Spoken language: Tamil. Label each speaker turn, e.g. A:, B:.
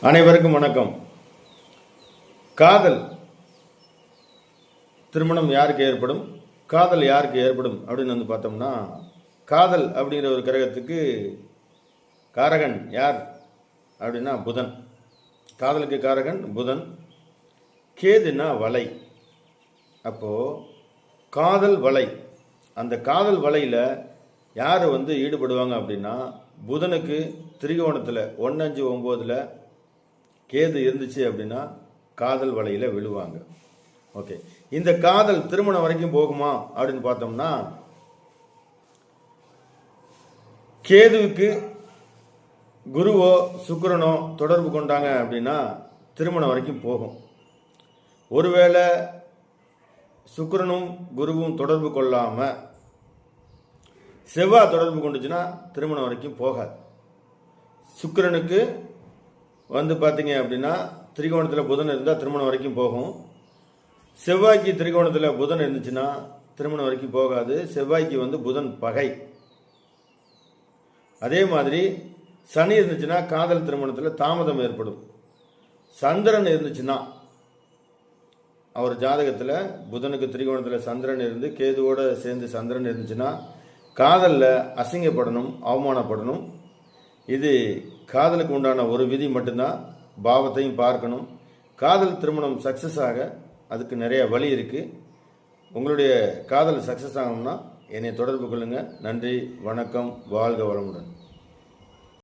A: அனைவருக்கும் வணக்கம். காதல் திருமணம் யாருக்கு ஏற்படும், காதல் யாருக்கு ஏற்படும் அப்படின்னு பார்த்தோம்னா, காதல் அப்படிங்கிற ஒரு கிரகத்துக்கு காரகன் யார் அப்படின்னா புதன். காதலுக்கு காரகன் புதன். கேதுன்னா வலை. அப்போ காதல் வலை, அந்த காதல் வலையில் யார் ஈடுபடுவாங்க அப்படின்னா, புதனுக்கு திரிகோணத்தில் 1-5-9 கேது இருந்துச்சு அப்படின்னா காதல் வலையில் விழுவாங்க. ஓகே, இந்த காதல் திருமணம் வரைக்கும் போகுமா அப்படின்னு பார்த்தோம்னா, கேதுவுக்கு குருவோ சுக்கிரனோ தொடர்பு கொண்டாங்க அப்படின்னா திருமணம் வரைக்கும் போகும். ஒருவேளை சுக்கிரனும் குருவும் தொடர்பு கொள்ளாமல் செவ்வாய் தொடர்பு கொண்டுச்சுன்னா திருமணம் வரைக்கும் போகாது. சுக்கிரனுக்கு பார்த்தீங்க அப்படின்னா திரிகோணத்தில் புதன் இருந்தால் திருமணம் வரைக்கும் போகும். செவ்வாய்க்கு திரிகோணத்தில் புதன் இருந்துச்சுன்னா திருமணம் வரைக்கும் போகாது. செவ்வாய்க்கு புதன் பகை. அதே மாதிரி சனி இருந்துச்சுன்னா காதல் திருமணத்தில் தாமதம் ஏற்படும். சந்திரன் இருந்துச்சுன்னா, அவர் ஜாதகத்தில் புதனுக்கு திரிகோணத்தில் சந்திரன் இருந்து கேதுவோடு சேர்ந்து சந்திரன் இருந்துச்சுன்னா காதலில் அசிங்கப்படணும், அவமானப்படணும். இது காதலுக்கு உண்டான ஒரு விதி மட்டும்தான். பாவத்தையும் பார்க்கணும். காதல் திருமணம் சக்ஸஸ் ஆக அதுக்கு நிறைய வழி இருக்குது. உங்களுடைய காதல் சக்ஸஸ் ஆகணும்னா என்னை தொடர்பு கொள்ளுங்கள். நன்றி, வணக்கம், வாழ்க வளமுடன்.